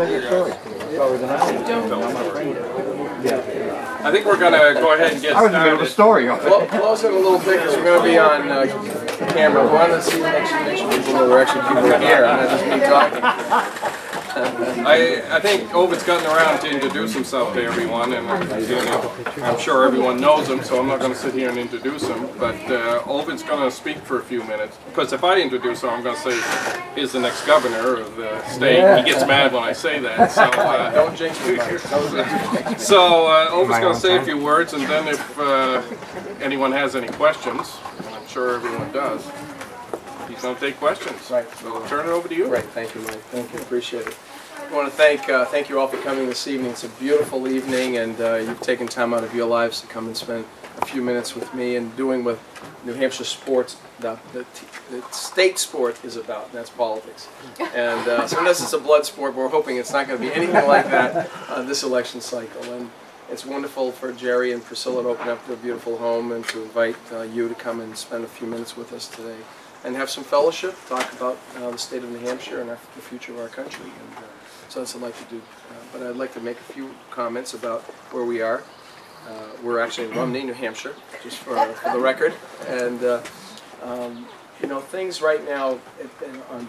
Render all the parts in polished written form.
I think we're going to go ahead and get started. I was in the middle of a story. Well, close it a little bit because we're going to be on camera. We want to see make sure people know we're actually people here, and not just me talking. I think Ovid's gotten around to introduce himself to everyone, and I'm sure everyone knows him, so I'm not going to sit here and introduce him. But Ovid's going to speak for a few minutes, because if I introduce him, I'm going to say he's the next governor of the state. Yeah. He gets mad when I say that. So don't jinx me. So Ovid's going to say a few words, and then if anyone has any questions, and I'm sure everyone does, he's going to take questions. Right. So I'll turn it over to you. Great. Thank you, Mike. Thank you. Appreciate it. I want to thank you all for coming this evening. It's a beautiful evening, and you've taken time out of your lives to come and spend a few minutes with me and doing what New Hampshire sports, the state sport is about, and that's politics. And so unless it's a blood sport, we're hoping it's not going to be anything like that this election cycle. And it's wonderful for Jerry and Priscilla to open up their beautiful home and to invite you to come and spend a few minutes with us today and have some fellowship, talk about the state of New Hampshire and the future of our country. And so that's what I'd like to do. But I'd like to make a few comments about where we are. We're actually in Romney, New Hampshire, just for the record. And you know, things right now on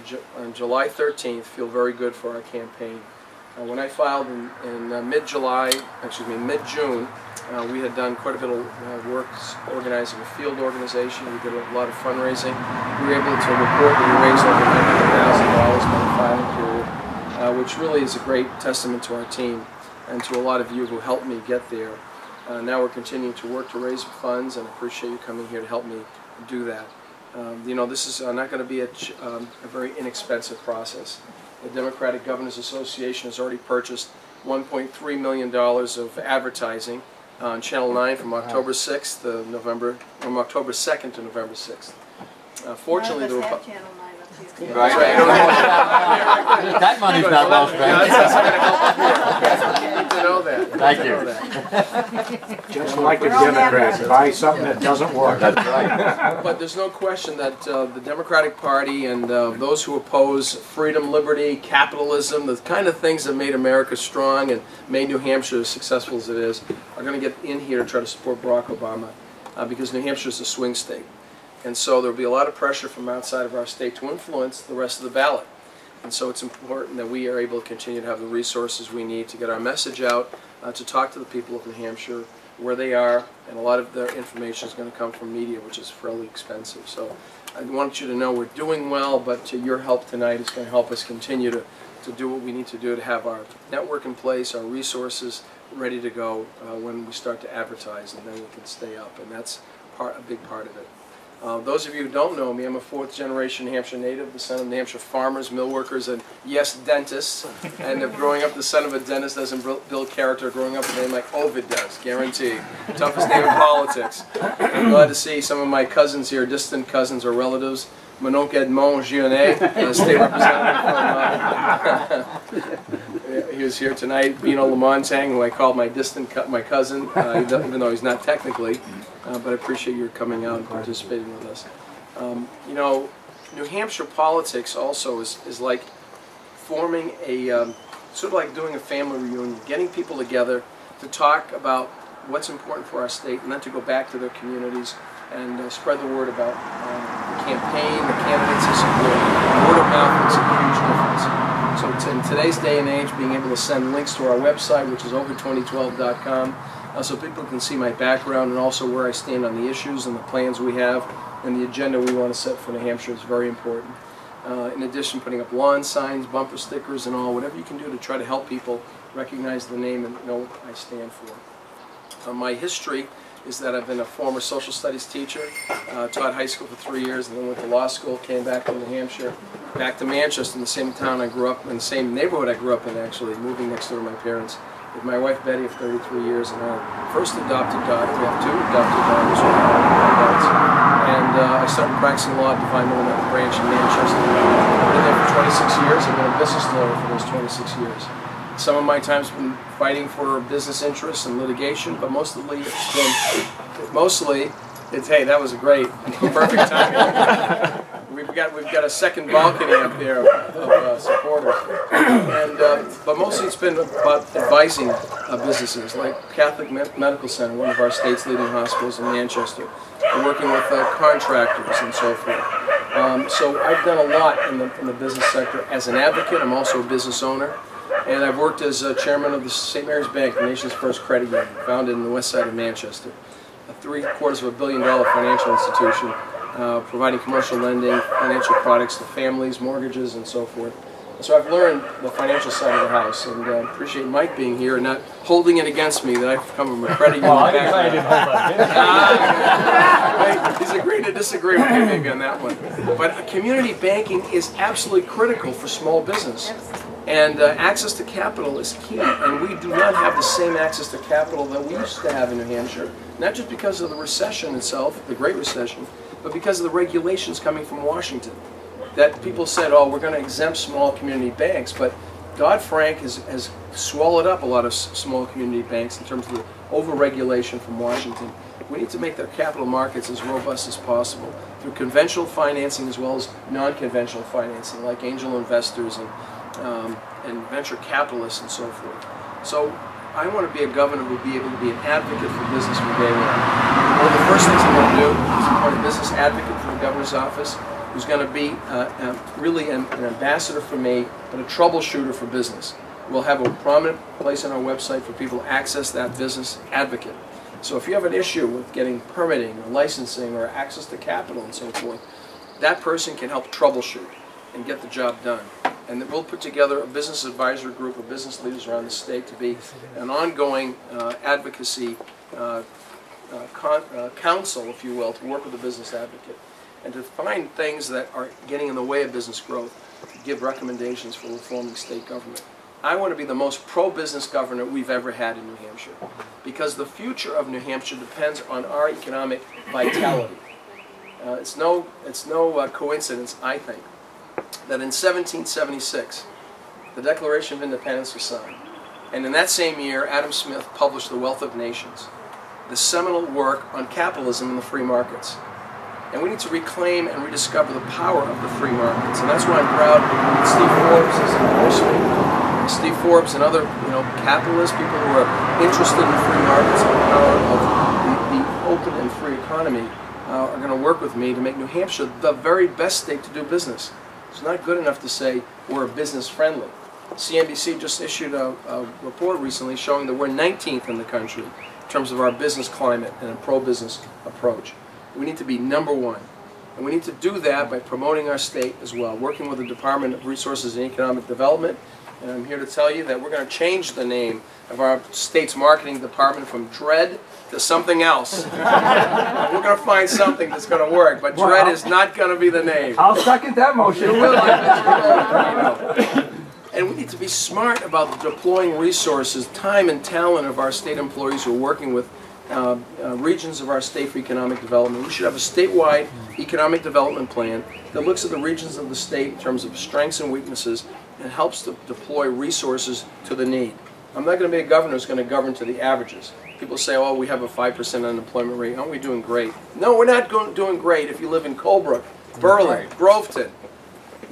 July 13th feel very good for our campaign. When I filed in mid-June, we had done quite a bit of work organizing a field organization. We did a lot of fundraising. We were able to report that we raised over $900,000 by the filing period, which really is a great testament to our team and to a lot of you who helped me get there. Now we're continuing to work to raise funds, and I appreciate you coming here to help me do that. You know, this is not going to be a very inexpensive process. The Democratic Governors Association has already purchased $1.3 million of advertising on Channel 9 from October 6th to November, from October 2nd to November 6th. Fortunately, the Republicans. Right. That money's not well spent. You need to know that. Thank you. Just like the Democrats, buy something that doesn't work. That's right. But there's no question that the Democratic Party and those who oppose freedom, liberty, capitalism, the kind of things that made America strong and made New Hampshire as successful as it is, are going to get in here to try to support Barack Obama because New Hampshire is a swing state. And so there will be a lot of pressure from outside of our state to influence the rest of the ballot. And so it's important that we are able to continue to have the resources we need to get our message out, to talk to the people of New Hampshire, where they are, and a lot of their information is going to come from media, which is fairly expensive. So I want you to know we're doing well, but your help tonight is going to help us continue to do what we need to do to have our network in place, our resources ready to go when we start to advertise, and then we can stay up. And that's a big part of it. Those of you who don't know me, I'm a fourth-generation New Hampshire native, the son of New Hampshire farmers, mill workers, and yes, dentists. And if growing up the son of a dentist doesn't build character, growing up a name like Ovid does, guarantee. Toughest name in politics. I'm glad to see some of my cousins here, distant cousins or relatives. Mon oncle Edmond Gionnet, state representative from, he was here tonight. Ovide Lamontagne, who I called my cousin, even though he's not technically. But I appreciate your coming out and participating with us. You know, New Hampshire politics also is like forming a, sort of like doing a family reunion, getting people together to talk about what's important for our state and then to go back to their communities and spread the word about the campaign, the candidates they support. Word of mouth makes a huge difference. So in today's day and age, being able to send links to our website, which is over2012.com, so people can see my background and also where I stand on the issues and the plans we have and the agenda we want to set for New Hampshire is very important. In addition, putting up lawn signs, bumper stickers and all, whatever you can do to try to help people recognize the name and know what I stand for. My history is that I've been a former social studies teacher, taught high school for 3 years, and then went to law school, came back to New Hampshire, back to Manchester, in the same town I grew up in, the same neighborhood I grew up in actually, moving next door to my parents, with my wife Betty of 33 years and our first adopted daughter. We have 2 adopted daughters who are adults. And I started practicing law at Divine Middle Branch in Manchester. I've been there for 26 years. I've been a business lawyer for those 26 years. Some of my time's been fighting for business interests and litigation, but mostly it's hey, that was a great, perfect time. We've we've got a second balcony up there of supporters, and but mostly it's been about advising businesses like Catholic Medical Center, one of our state's leading hospitals in Manchester, and working with contractors and so forth. So I've done a lot in the business sector as an advocate. I'm also a business owner, and I've worked as chairman of the St. Mary's Bank, the nation's first credit union, founded in the west side of Manchester, a $750 million financial institution. Providing commercial lending, financial products to families, mortgages, and so forth. So I've learned the financial side of the house, and appreciate Mike being here and not holding it against me that I've come from a credit union background. He's agreed to disagree with me maybe on that one. But community banking is absolutely critical for small business. And access to capital is key, and we do not have the same access to capital that we used to have in New Hampshire, not just because of the recession itself, the Great Recession, but because of the regulations coming from Washington. That people said, oh, we're going to exempt small community banks, but Dodd-Frank has swallowed up a lot of small community banks in terms of the over-regulation from Washington. We need to make their capital markets as robust as possible through conventional financing as well as non-conventional financing, like angel investors and venture capitalists and so forth. So I want to be a governor who will be able to be an advocate for business from day one. One of the first things I'm going to do is appoint a business advocate for the governor's office who's going to be really an ambassador for me, but a troubleshooter for business. We'll have a prominent place on our website for people to access that business advocate. So if you have an issue with getting permitting or licensing or access to capital and so forth, that person can help troubleshoot and get the job done. And then we'll put together a business advisory group of business leaders around the state to be an ongoing advocacy council, if you will, to work with the business advocate and to find things that are getting in the way of business growth, to give recommendations for reforming state government. I want to be the most pro-business governor we've ever had in New Hampshire, because the future of New Hampshire depends on our economic vitality. It's no coincidence, I think, that in 1776, the Declaration of Independence was signed. And in that same year, Adam Smith published The Wealth of Nations, the seminal work on capitalism and the free markets. And we need to reclaim and rediscover the power of the free markets. And that's why I'm proud that Steve Forbes is endorsing me. Steve Forbes and other capitalists, people who are interested in free markets and the power of the open and free economy are going to work with me to make New Hampshire the very best state to do business. It's not good enough to say we're business friendly. CNBC just issued a report recently showing that we're 19th in the country in terms of our business climate and a pro-business approach. We need to be #1. And we need to do that by promoting our state as well, working with the Department of Resources and Economic Development. And I'm here to tell you that we're going to change the name of our state's marketing department from DREAD to something else. We're going to find something that's going to work, but DREAD is not going to be the name. I'll second that motion. You will, I bet you will. And we need to be smart about deploying resources, time and talent of our state employees who are working with regions of our state for economic development. We should have a statewide economic development plan that looks at the regions of the state in terms of strengths and weaknesses and helps to deploy resources to the need. I'm not going to be a governor who's going to govern to the averages. People say, oh, we have a 5% unemployment rate. Aren't we doing great? No, we're not doing great if you live in Colebrook, Berlin, Groveton,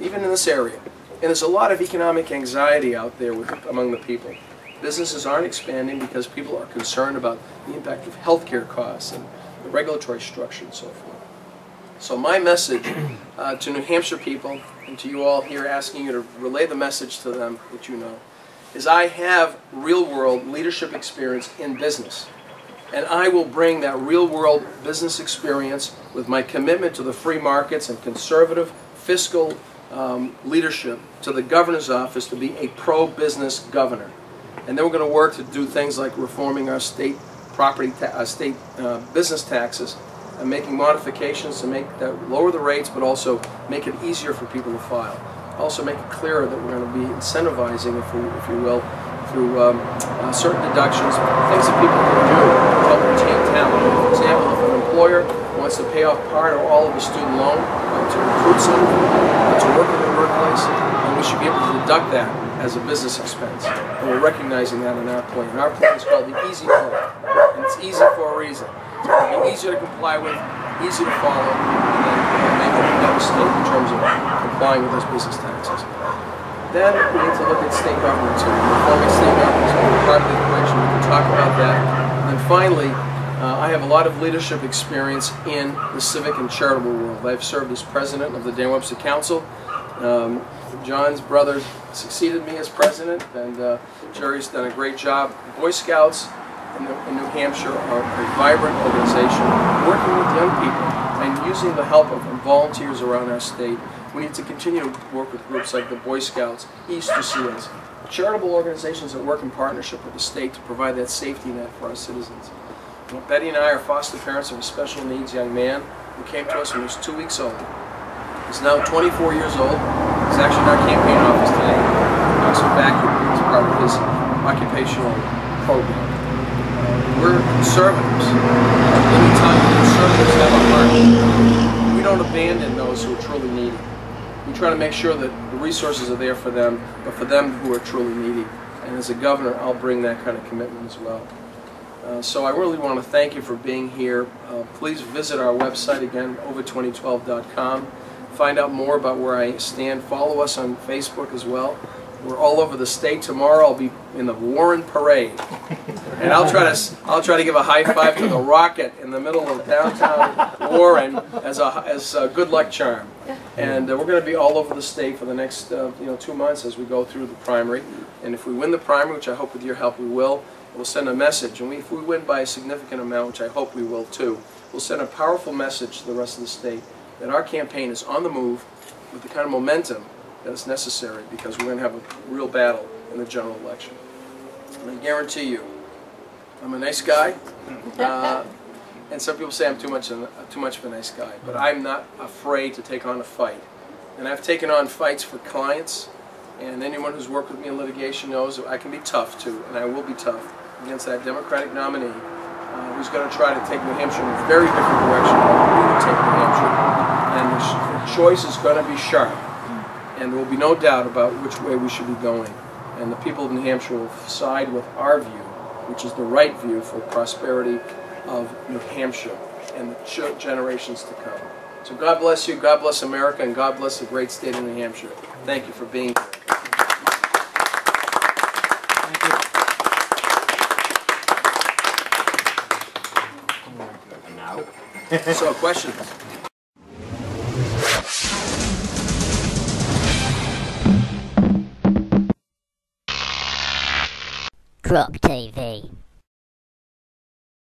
even in this area. And there's a lot of economic anxiety out there among the people. Businesses aren't expanding because people are concerned about the impact of healthcare costs and the regulatory structure and so forth. So my message to New Hampshire people and to you all here, asking you to relay the message to them that you know, is I have real-world leadership experience in business. And I will bring that real-world business experience with my commitment to the free markets and conservative fiscal leadership to the governor's office to be a pro-business governor. And then we're going to work to do things like reforming our state business taxes and making modifications to make that lower the rates, but also make it easier for people to file. Also make it clearer that we're going to be incentivizing, if you will, through certain deductions, things that people can do to help retain talent. For example, if an employer wants to pay off part or all of a student loan to recruit someone to work in the workplace, then we should be able to deduct that as a business expense. And we're recognizing that in our plan. And our plan is called the Easy Plan. And it's easy for a reason. It's going to be easier to comply with, easy to follow, and then make it out of state in terms of complying with those business taxes. Then we need to look at state government too. Reforming state government is part of the equation. We can talk about that. And then finally, I have a lot of leadership experience in the civic and charitable world. I've served as president of the Dan Webster Council. John's brother succeeded me as president, and Jerry's done a great job. Boy Scouts in New Hampshire are a vibrant organization working with young people and using the help of volunteers around our state. We need to continue to work with groups like the Boy Scouts, Easter Seals, charitable organizations that work in partnership with the state to provide that safety net for our citizens. Betty and I are foster parents of a special needs young man who came to us when he was 2 weeks old. He's now 24 years old. He's actually in our campaign office today. He also vacuuming as part of his occupational program. We're conservatives. Anytime conservatives have a heart, we don't abandon those who are truly needy. We try to make sure that the resources are there for them, but for them who are truly needy. And as a governor, I'll bring that kind of commitment as well. So I really want to thank you for being here. Please visit our website again, ovide2012.com. Find out more about where I stand. Follow us on Facebook as well. We're all over the state. Tomorrow I'll be in the Warren Parade, and I'll try to give a high five to the rocket in the middle of downtown Warren as a good luck charm. And we're going to be all over the state for the next 2 months as we go through the primary. And if we win the primary, which I hope with your help we will, we'll send a message. And if we win by a significant amount, which I hope we will too, we'll send a powerful message to the rest of the state that our campaign is on the move with the kind of momentum that is necessary, because we're going to have a real battle in the general election. And I guarantee you, I'm a nice guy, and some people say I'm too much of a nice guy, but I'm not afraid to take on a fight. And I've taken on fights for clients, and anyone who's worked with me in litigation knows that I can be tough too, and I will be tough against that Democratic nominee who's going to try to take New Hampshire in a very different direction than we would take New Hampshire. And the choice is going to be sharp, and there will be no doubt about which way we should be going. And the people of New Hampshire will side with our view, which is the right view for prosperity of New Hampshire and the generations to come. So God bless you, God bless America, and God bless the great state of New Hampshire. Thank you for being here. So, questions? GrokTV.